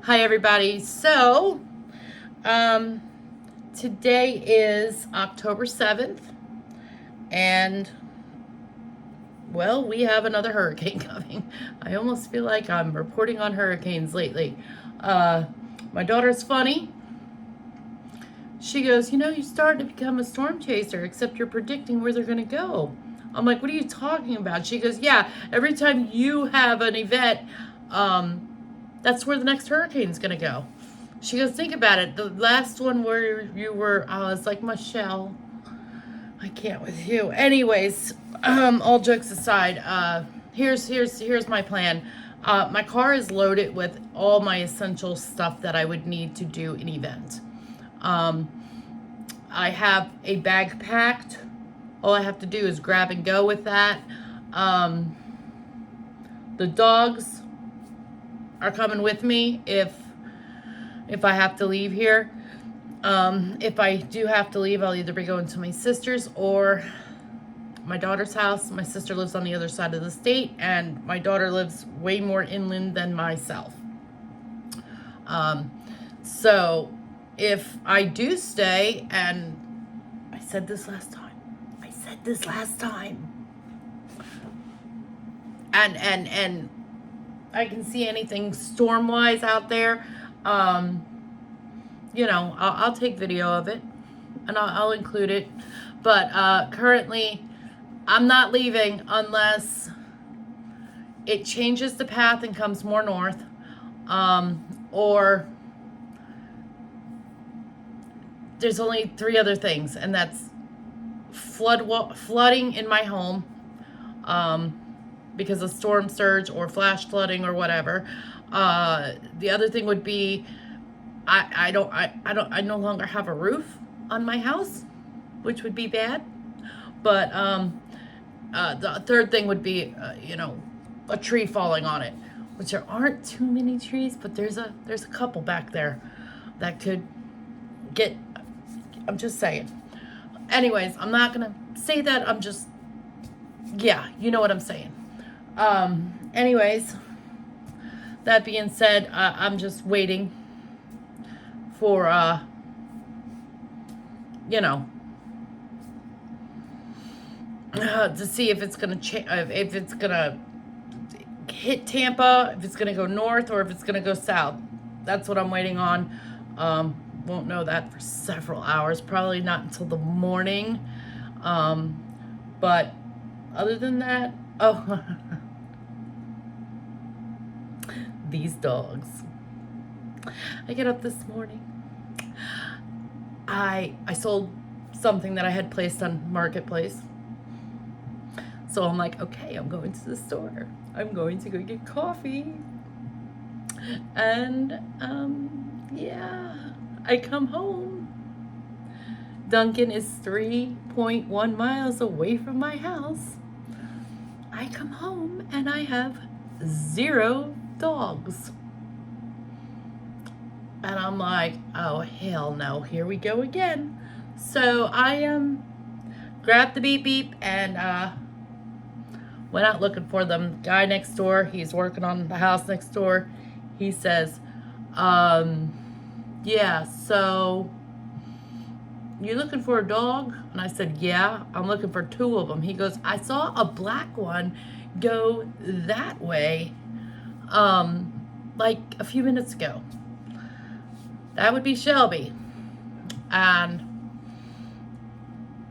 Hi everybody. So, today is October 7th and well, we have another hurricane coming. I almost feel like I'm reporting on hurricanes lately. My daughter's funny. She goes, you're starting to become a storm chaser, except you're predicting where they're going to go. I'm like, what are you talking about? She goes, yeah, every time you have an event, that's where the next hurricane's going to go. She goes, think about it. The last one where you were, I was like, Michelle, I can't with you. Anyways, all jokes aside, here's my plan. My car is loaded with all my essential stuff that I would need to do an event. I have a bag packed. All I have to do is grab and go with that. The dogs are coming with me if I have to leave here. If I do have to leave, I'll either be going to my sister's or my daughter's house. My sister lives on the other side of the state, and my daughter lives way more inland than myself. So if I do stay, and I said this last time, and I can see anything storm-wise out there, I'll take video of it, and I'll include it. But currently, I'm not leaving unless it changes the path and comes more north, or there's only three other things, and that's flooding in my home, because of storm surge or flash flooding or whatever. The other thing would be I no longer have a roof on my house, which would be bad. But the third thing would be a tree falling on it, which there aren't too many trees, but there's a couple back there that could get. I'm just saying. Anyways, I'm not gonna say that. I'm just, yeah, you know what I'm saying. Anyways, that being said, I'm just waiting for to see if it's gonna if it's gonna hit Tampa, if it's gonna go north, or if it's gonna go south. That's what I'm waiting on. Won't know that for several hours, probably not until the morning. But other than that, these dogs. I get up this morning. I sold something that I had placed on Marketplace. So I'm like, okay, I'm going to the store. I'm going to go get coffee. And I come home. Duncan is 3.1 miles away from my house. I come home and I have 0 dogs. And I'm like, oh, hell no, here we go again. So I grabbed the beep beep and went out looking for them. Guy next door, he's working on the house next door. He says, yeah, so you looking for a dog? And I said, yeah, I'm looking for 2 of them. He goes, I saw a black one go that way like a few minutes ago. That would be Shelby. And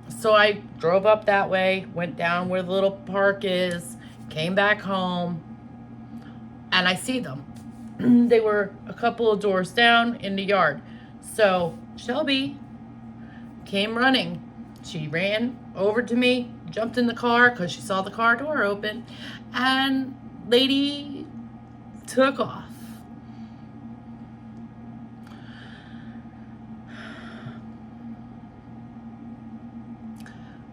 so I drove up that way, went down where the little park is, came back home, and I see them. They were a couple of doors down in the yard. So Shelby came running. She ran over to me, jumped in the car because she saw the car door open, and lady took off.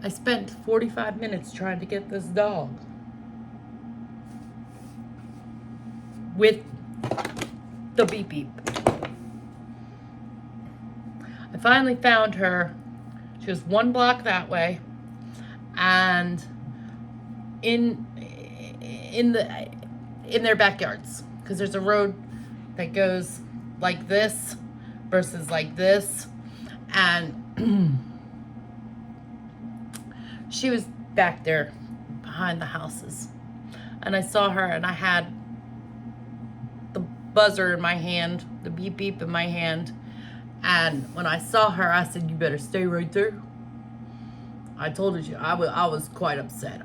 I spent 45 minutes trying to get this dog with the beep beep. I finally found her. She was 1 block that way, and in their backyards, because there's a road that goes like this versus like this. And she was back there behind the houses. And I saw her, and I had the buzzer in my hand, the beep beep in my hand. And when I saw her, I said, "You better stay right there." I told you, I was quite upset.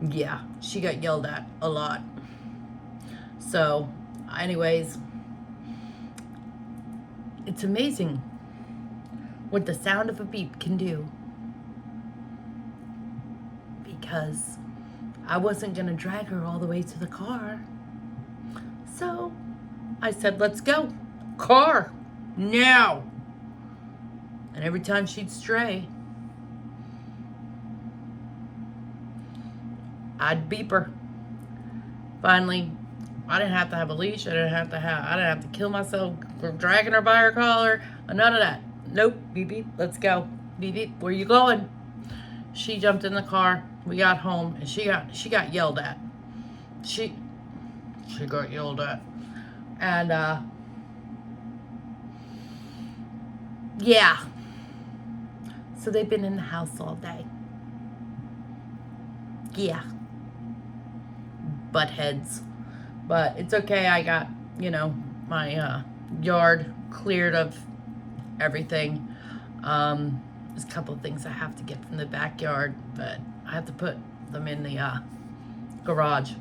Yeah, she got yelled at a lot. So, anyways, it's amazing what the sound of a beep can do. Because I wasn't going to drag her all the way to the car. So, I said, "Let's go. Car. Now." And every time she'd stray, I'd beep her. Finally, I didn't have to have a leash. I didn't have to kill myself for dragging her by her collar. None of that. Nope. Beep beep. Let's go. Beep beep. Where you going? She jumped in the car. We got home, and she got yelled at. She got yelled at, and yeah. So they've been in the house all day. Yeah. Butt heads. But it's okay. I got, my yard cleared of everything. There's a couple of things I have to get from the backyard, but I have to put them in the garage.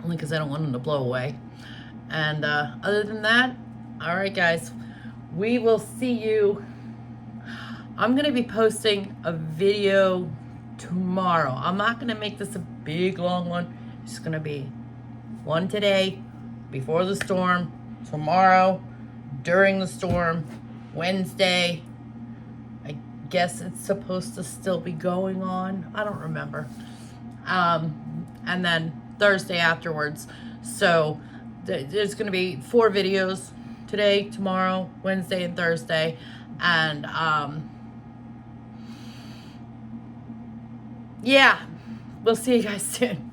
Only because I don't want them to blow away. And other than that, all right, guys, we will see you. I'm going to be posting a video tomorrow. I'm not going to make this a big, long one. It's going to be one today, before the storm, tomorrow, during the storm, Wednesday. I guess it's supposed to still be going on. I don't remember. And then Thursday afterwards. So there's going to be 4 videos today, tomorrow, Wednesday, and Thursday. And yeah, we'll see you guys soon.